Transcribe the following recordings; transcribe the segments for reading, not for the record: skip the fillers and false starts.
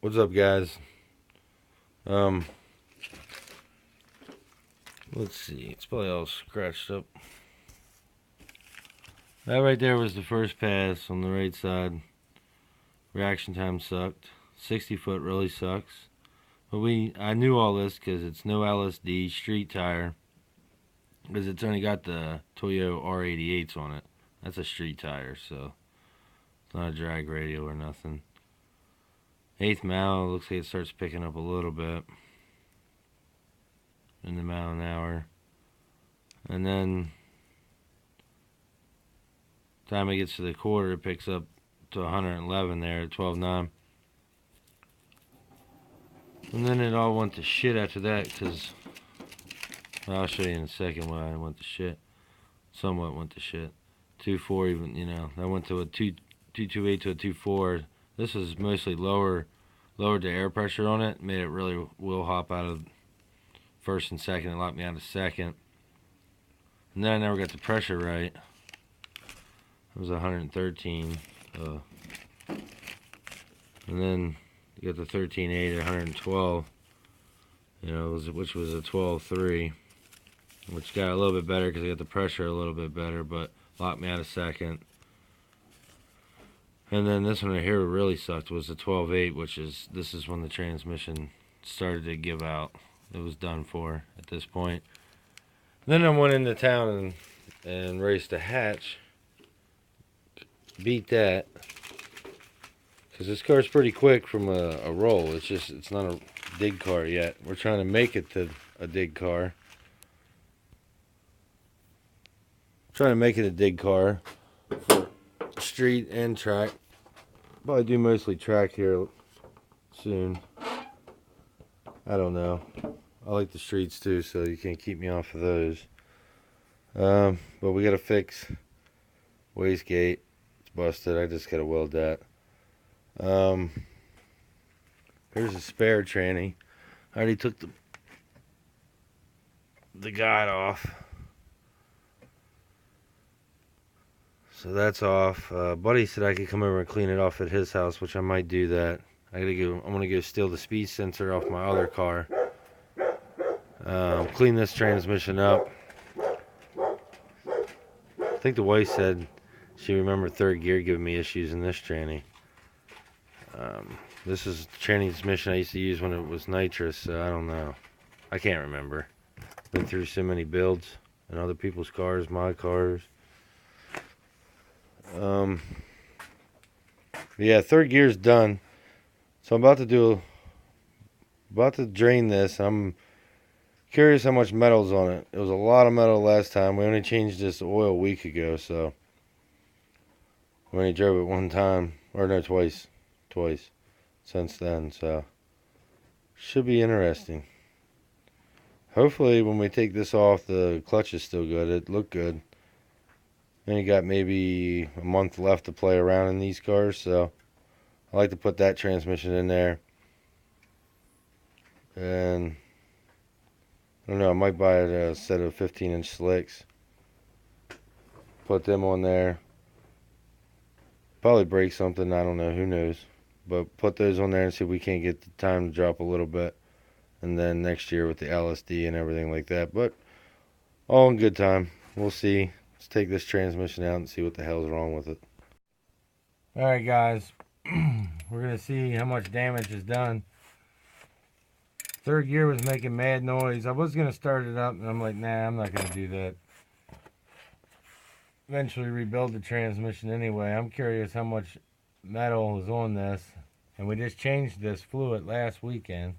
What's up, guys? Um, let's see. It's probably all scratched up. That right there was the first pass on the right side. Reaction time sucked. 60 foot really sucks. But I knew all this because it's no LSD street tire. Because it's only got the Toyo R88s on it. That's a street tire, so it's not a drag radial or nothing. Eighth mile looks like it starts picking up a little bit in the mile an hour. And then time it gets to the quarter, it picks up to 111 there at 12.9. And then it all went to shit after that because I'll show you in a second why it went to shit. Somewhat went to shit. 2.4 even, I went to a 2.28 to a 2.4. This was mostly lowered the air pressure on it, made it really wheel hop out of first and second. It locked me out of second. And then I never got the pressure right. It was 113. And then you got the 13.8 at 112. Which was a 12.3, which got a little bit better because I got the pressure a little bit better, but locked me out of second. And then this one right here really sucked was the 12.8, this is when the transmission started to give out. It was done for at this point. Then I went into town and raced a hatch. Beat that. Because this car's pretty quick from a roll. It's not a dig car yet. We're trying to make it to a dig car. Trying to make it a dig car for street and track. Probably do mostly track here soon. I don't know. I like the streets too, so you can't keep me off of those. But we gotta fix wastegate. It's busted. I just gotta weld that. Here's a spare tranny. I already took the guide off. So that's off. Buddy said I could come over and clean it off at his house, which I might do that. I'm gonna go steal the speed sensor off my other car. Clean this transmission up. I think the wife said she remembered third gear giving me issues in this tranny. This is the transmission I used to use when it was nitrous, so I don't know. I can't remember. Been through so many builds in other people's cars, my cars. Yeah, third gear's done. So I'm about to drain this. I'm curious how much metal's on it. It was a lot of metal last time. We only changed this oil a week ago, so we only drove it one time, or no, twice since then. So should be interesting. Hopefully, when we take this off, the clutch is still good. It looked good. And you got maybe a month left to play around in these cars, so I like to put that transmission in there. And I don't know, I might buy a set of 15-inch slicks. Put them on there. Probably break something, I don't know, who knows. But put those on there and see if we can't get the time to drop a little bit. And then next year with the LSD and everything like that. But all in good time. We'll see. Let's take this transmission out and see what the hell's wrong with it. Alright, guys. We're going to see how much damage is done. Third gear was making mad noise. I was going to start it up, and I'm like, nah, I'm not going to do that. Eventually rebuild the transmission anyway. I'm curious how much metal is on this. And we just changed this fluid last weekend.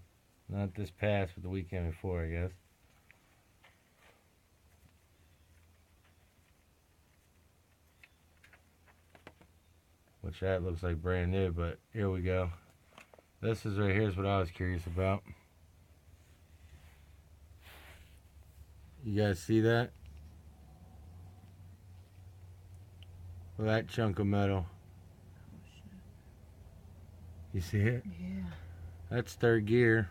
Not this past, but the weekend before, I guess. Which that looks like brand new, but here we go. This is right here is what I was curious about. You guys see that? Well, that chunk of metal. You see it? Yeah. That's third gear.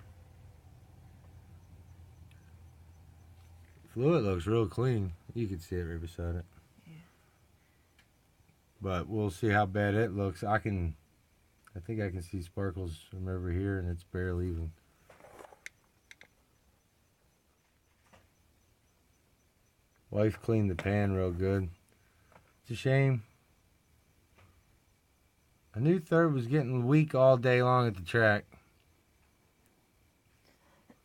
Fluid looks real clean. You can see it right beside it. Yeah. But we'll see how bad it looks. I can I think I can see sparkles from over here, and it's barely even. Wife cleaned the pan real good. It's a shame. I knew third was getting weak all day long at the track.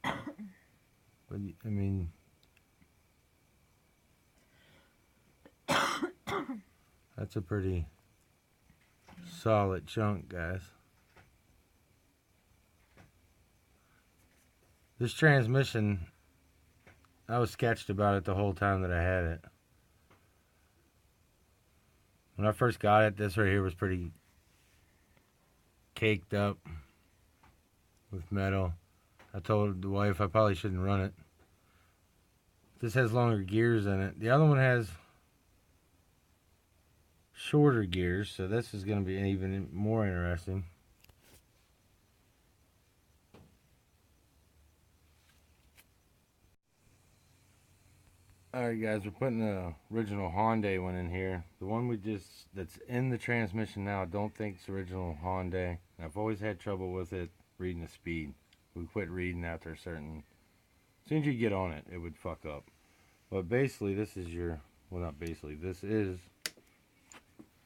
But, I mean, that's a pretty solid chunk, guys. This transmission, I was sketched about it the whole time that I had it. When I first got it, this right here was pretty caked up with metal. I told the wife I probably shouldn't run it. This has longer gears in it. The other one has shorter gears, so this is going to be even more interesting. Alright guys, we're putting the original Hyundai one in here. The one that's in the transmission now, I don't think it's original Hyundai. I've always had trouble with it reading the speed. We quit reading after a certain... As soon as you get on it, it would fuck up. But basically, this is your... Well, not basically. This is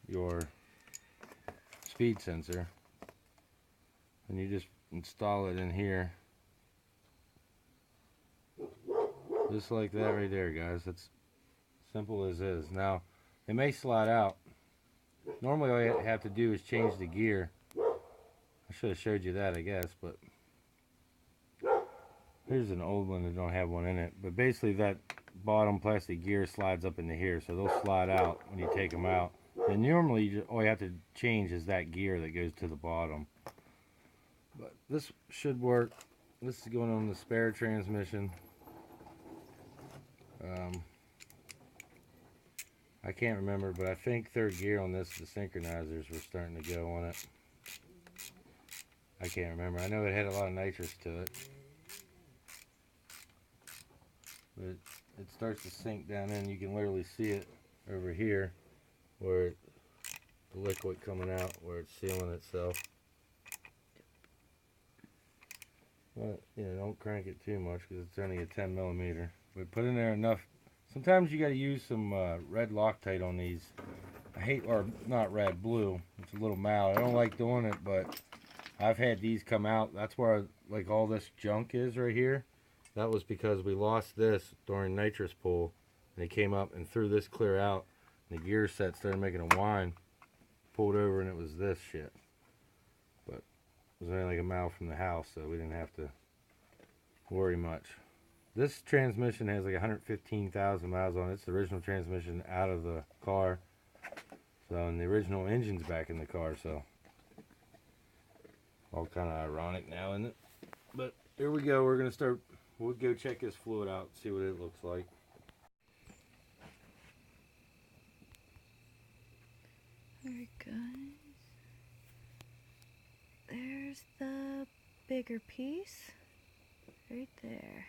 your speed sensor. And you just install it in here. Just like that right there, guys. It's simple as is. Now, it may slide out. Normally, all you have to do is change the gear. I should have showed you that, I guess, but here's an old one that don't have one in it. But basically, that bottom plastic gear slides up into here, so they'll slide out when you take them out. And normally, all you have to change is that gear that goes to the bottom. But this should work. This is going on the spare transmission. I can't remember, but I think third gear on this, the synchronizers were starting to go on it. I can't remember. I know it had a lot of nitrous to it. But it starts to sink down in. You can literally see it over here where the liquid coming out, where it's sealing itself. But, you know, don't crank it too much because it's only a 10 millimeter. But put in there enough. Sometimes you got to use some red Loctite on these. I hate, or not red, blue. It's a little mild. I don't like doing it, but I've had these come out. That's where like all this junk is right here. That was because we lost this during nitrous pull, and it came up and threw this clear out. And the gear set started making a whine. Pulled over and it was this shit. But it was only like a mile from the house, so we didn't have to worry much. This transmission has like 115,000 miles on it. It's the original transmission out of the car. So, and the original engine's back in the car, so all kind of ironic now, isn't it? But here we go. We're gonna start. We'll go check this fluid out, see what it looks like. Alright guys, there's the bigger piece right there.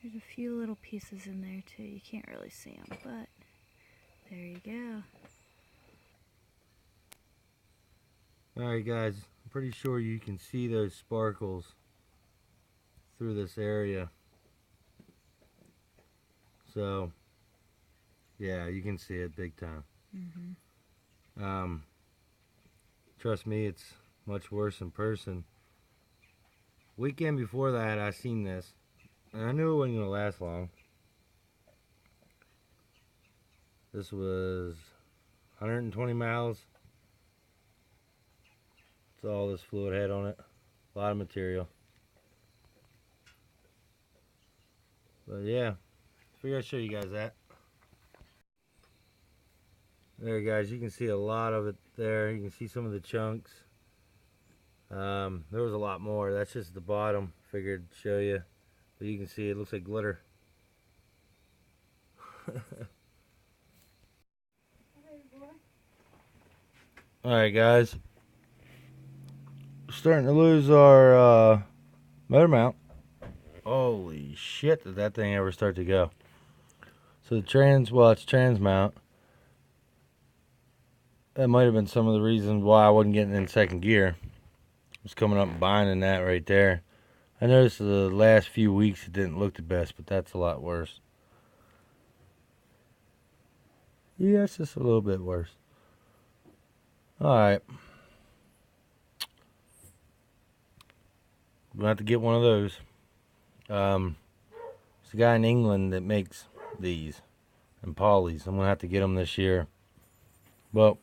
There's a few little pieces in there too. You can't really see them, but there you go. Alright guys, I'm pretty sure you can see those sparkles through this area. So, yeah, you can see it big time. Trust me, it's much worse in person. Weekend before that, I seen this. And I knew it wasn't going to last long. This was 120 miles. That's all this fluid had on it. A lot of material. But yeah, figured I'd show you guys that. There guys, you can see a lot of it there. You can see some of the chunks. There was a lot more. That's just the bottom. Figured to show you. But you can see it looks like glitter. Alright guys. We're starting to lose our motor mount. Holy shit, did that thing ever start to go. So the it's trans mount. that might have been some of the reasons why I wasn't getting in second gear. I was coming up and binding that right there. I noticed the last few weeks it didn't look the best, but that's a lot worse. Yeah, it's just a little bit worse. Alright. I'm going to have to get one of those. There's a guy in England that makes these. And Polly's. I'm going to have to get them this year. But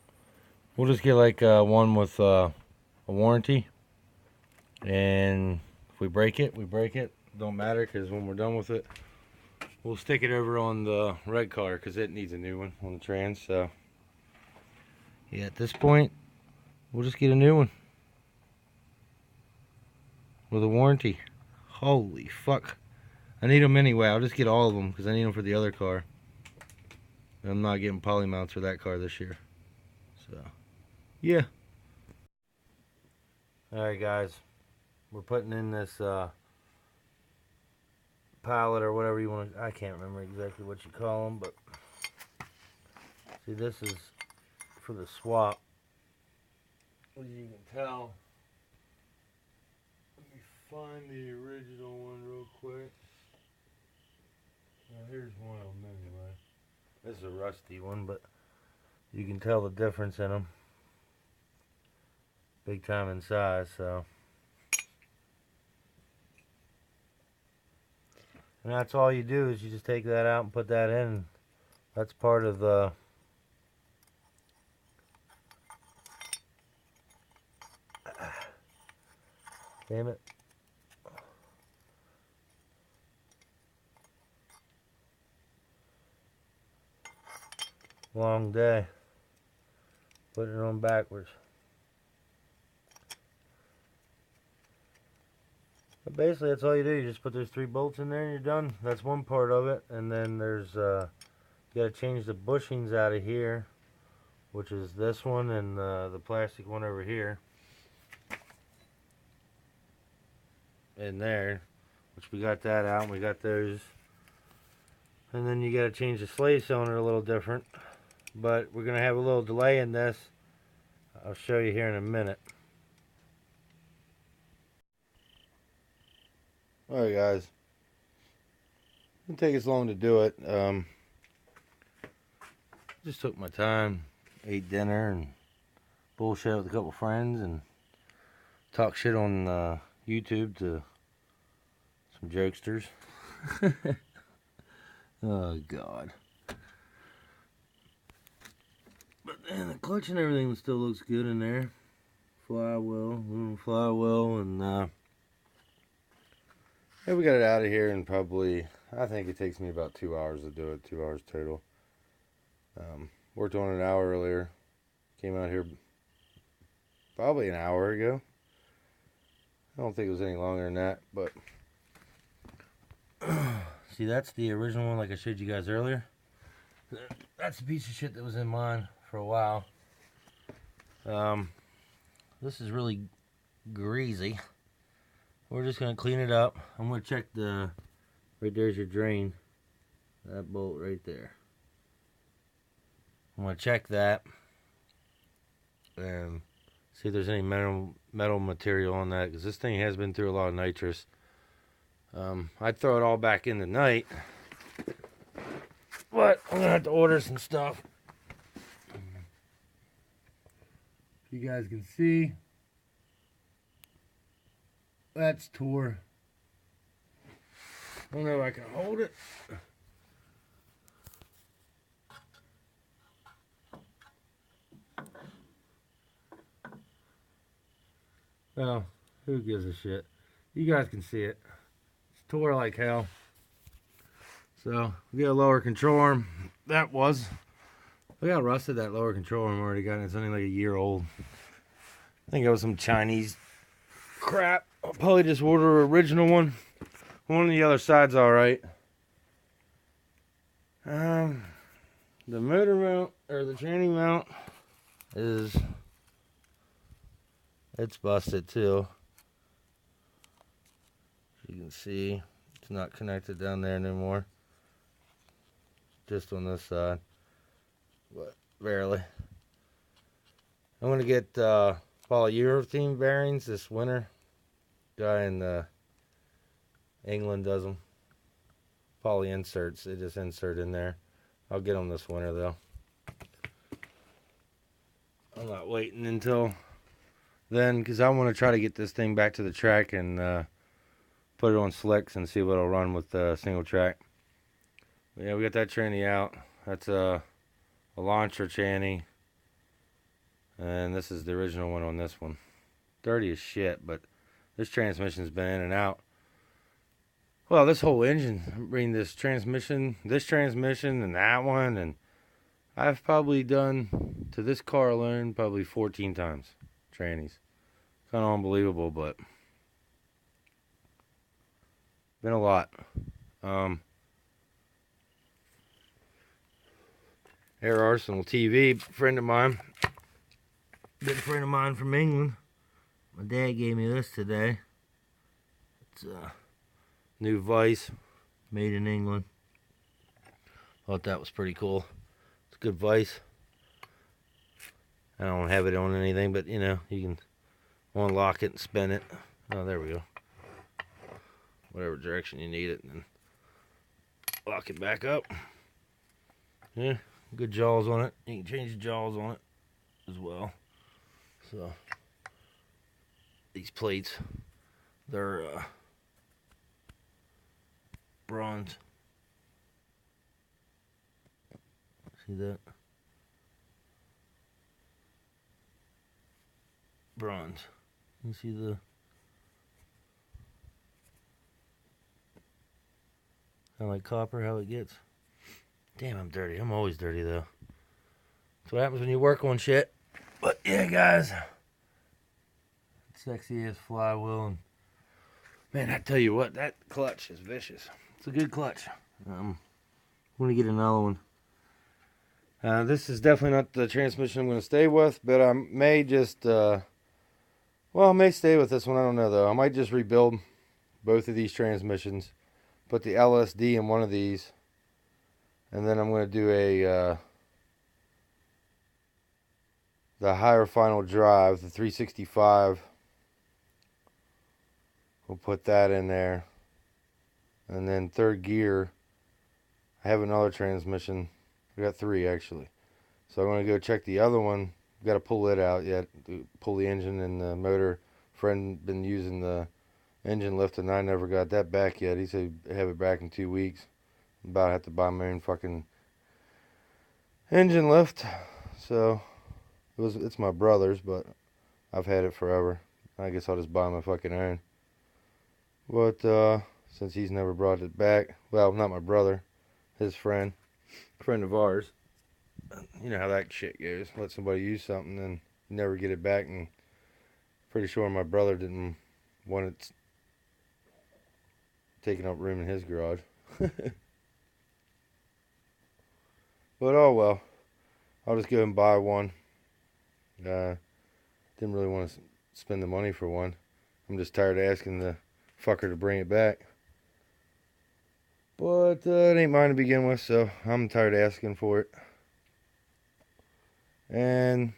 we'll just get like one with a warranty. And if we break it, we break it. Don't matter, because when we're done with it, we'll stick it over on the red car, because it needs a new one on the trans. So yeah, at this point, we'll just get a new one with a warranty. Holy fuck. I need them anyway. I'll just get all of them because I need them for the other car. I'm not getting poly mounts for that car this year. So, yeah. Alright guys. We're putting in this pallet or whatever you want to... I can't remember exactly what you call them, but... See, this is for the swap. As you can tell... Let me find the original one real quick. Now, here's one of them anyway. This is a rusty one, but you can tell the difference in them. Big time in size, so. And that's all you do is you just take that out and put that in. That's part of the damn it. Long day. Putting it on backwards. But basically that's all you do. You just put those 3 bolts in there and you're done. That's one part of it. And then there's you gotta change the bushings out of here, which is this one and the plastic one over here. In there, which we got that out and we got those. And then you gotta change the slave cylinder a little different. But we're gonna have a little delay in this. I'll show you here in a minute. Alright guys, it didn't take as long to do it. Just took my time, ate dinner and bullshit with a couple friends and talk shit on YouTube to some jokesters. Oh god. But then the clutch and everything still looks good in there. Flywheel, and yeah, we got it out of here in probably, I think it takes me about 2 hours to do it, 2 hours total. Worked on it an hour earlier. Came out here probably an hour ago. I don't think it was any longer than that, but see, that's the original one like I showed you guys earlier. That's the piece of shit that was in mine for a while. This is really greasy. We're just gonna clean it up. I'm gonna check the, right there's your drain. That bolt right there. I'm gonna check that and see if there's any metal material on that, because this thing has been through a lot of nitrous. I'd throw it all back in tonight, but I'm gonna have to order some stuff. You guys can see that's tore. I don't know if I can hold it. Well, who gives a shit? You guys can see it. It's tore like hell. So we got a lower control arm. That was. Look how rusted that lower control arm already got. It's only like a year old. I think it was some Chinese crap. I'll probably just order an original one. One on the other side's alright. The motor mount, or the tranny mount, is, it's busted too. As you can see, it's not connected down there anymore. Just on this side, but barely. I'm going to get polyurethane bearings this winter. Guy in England does them. Poly inserts. They just insert in there. I'll get them this winter though. I'm not waiting until then because I want to try to get this thing back to the track and put it on slicks and see what it'll run with single track. But yeah, we got that tranny out. That's a launcher tranny. And this is the original one on this one. Dirty as shit, but this transmission's been in and out. Well, this whole engine, I mean, this transmission, and that one, and I've probably done, to this car alone, probably 14 times trannies. Kind of unbelievable, but been a lot. Air Arsenal TV, friend of mine. Good friend of mine from England. My dad gave me this today. It's a new Vice, made in England. Thought that was pretty cool. It's a good Vice. I don't have it on anything, but you know, you can unlock it and spin it. Oh, there we go. Whatever direction you need it, and then lock it back up. Yeah, good jaws on it. You can change the jaws on it as well. So these plates, they're bronze. See that? Bronze. You see the kind of like copper, how it gets. Damn, I'm dirty. I'm always dirty though. That's what happens when you work on shit. But yeah, guys, sexy ass flywheel, and man, I tell you what, that clutch is vicious. It's a good clutch. I'm gonna get another one. This is definitely not the transmission I'm gonna stay with, but I may just, well, I may stay with this one. I don't know though. I might just rebuild both of these transmissions, put the LSD in one of these, and then I'm gonna do a the higher final drive, the 365. We'll put that in there. And then third gear, I have another transmission. I got 3 actually. So I'm going to go check the other one. Got to pull it out yet. Pull the engine and the motor. Friend been using the engine lift and I never got that back yet. He said he'd have it back in 2 weeks. I'm about to have to buy my own fucking engine lift. So it's my brother's, but I've had it forever. I guess I'll just buy my fucking own. But since he's never brought it back, well, not my brother, his friend of ours. You know how that shit goes. Let somebody use something and never get it back, and pretty sure my brother didn't want it taking up room in his garage. But oh well, I'll just go and buy one. Didn't really want to spend the money for one. I'm just tired of asking the fucker to bring it back. But it ain't mine to begin with, so I'm tired of asking for it. And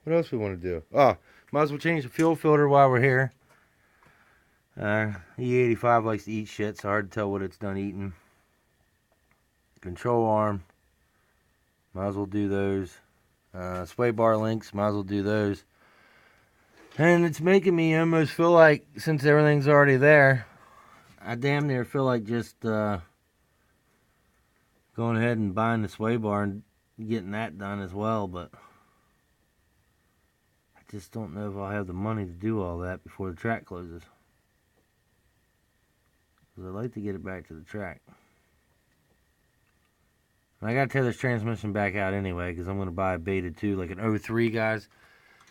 what else we want to do? Oh, might as well change the fuel filter while we're here. E85 likes to eat shit. It's hard to tell what it's done eating. Control arm, might as well do those. Sway bar links, might as well do those. And it's making me almost feel like, since everything's already there, I damn near feel like just going ahead and buying the sway bar and getting that done as well. But I just don't know if I'll have the money to do all that before the track closes. Because I'd like to get it back to the track. And I got to tear this transmission back out anyway, because I'm going to buy a Beta 2, like an 03, guys.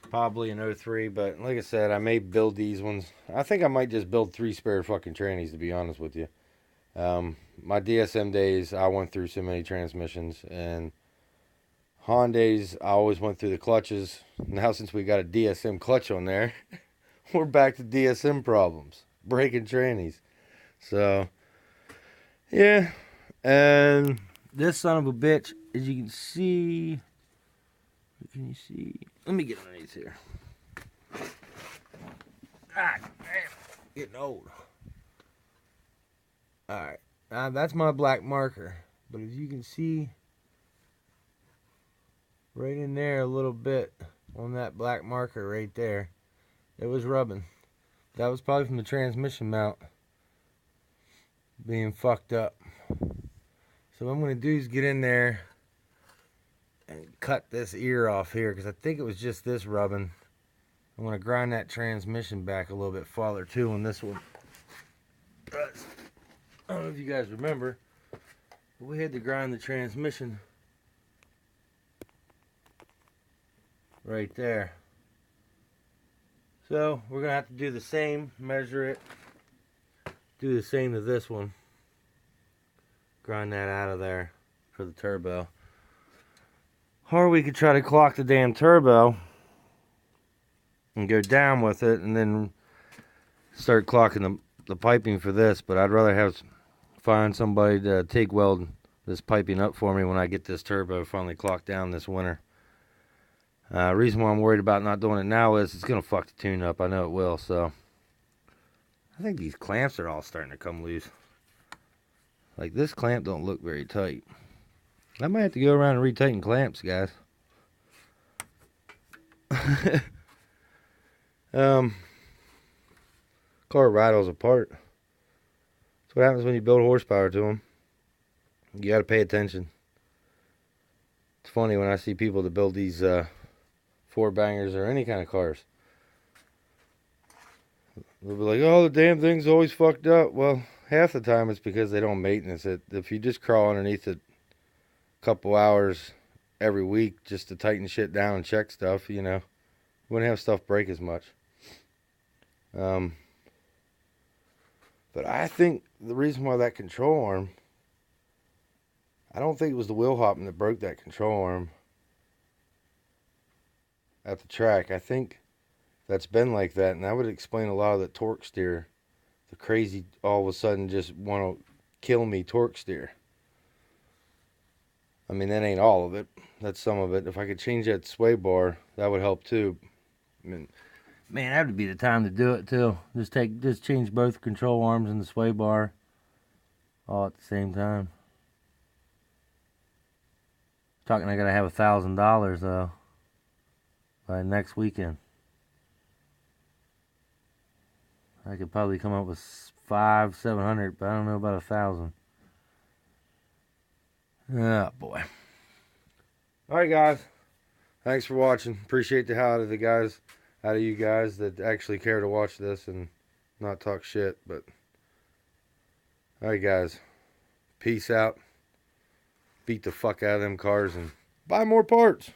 Probably an 03, but like I said, I may build these ones. I think I might just build 3 spare fucking trannies, to be honest with you. My DSM days, I went through so many transmissions, and Honda's, I always went through the clutches. Now since we got a DSM clutch on there, we're back to DSM problems. Breaking trannies. So, yeah. And this son of a bitch, as you can see, Can you see? Let me get underneath here. Ah, damn. Getting old. Alright. That's my black marker. But as you can see, right in there a little bit on that black marker right there, it was rubbing. That was probably from the transmission mount being fucked up. So what I'm going to do is get in there and cut this ear off here, because I think it was just this rubbing. I'm going to grind that transmission back a little bit farther too on this one. I don't know if you guys remember, but we had to grind the transmission right there. So we're going to have to do the same, measure it, do the same to this one. Grind that out of there for the turbo. Or we could try to clock the damn turbo and go down with it and then start clocking the piping for this. But I'd rather find somebody to TIG weld this piping up for me when I get this turbo finally clocked down this winter. Reason why I'm worried about not doing it now is it's going to fuck the tune up. I know it will. So I think these clamps are all starting to come loose. Like, this clamp don't look very tight. I might have to go around and retighten clamps, guys. Car rattles apart. That's what happens when you build horsepower to them. You got to pay attention. It's funny when I see people that build these four bangers or any kind of cars. They'll be like, oh, the damn thing's always fucked up. Well, half the time it's because they don't maintenance it. If you just crawl underneath it a couple hours every week just to tighten shit down and check stuff, you know, you wouldn't have stuff break as much. But I think the reason why that control arm, I don't think it was the wheel hopping that broke that control arm at the track. I think that's been like that, and that would explain a lot of the torque steer. The crazy, all of a sudden, just want to kill me torque steer. I mean, that ain't all of it. That's some of it. If I could change that sway bar, that would help too. I mean, man, that would be the time to do it too. Just change both control arms and the sway bar all at the same time. Talking, I gotta have $1,000 though by next weekend. I could probably come up with $500-700, but I don't know about 1,000. Oh boy. Alright guys, thanks for watching. Appreciate the hell out of you guys that actually care to watch this and not talk shit. But alright guys, peace out. Beat the fuck out of them cars and buy more parts.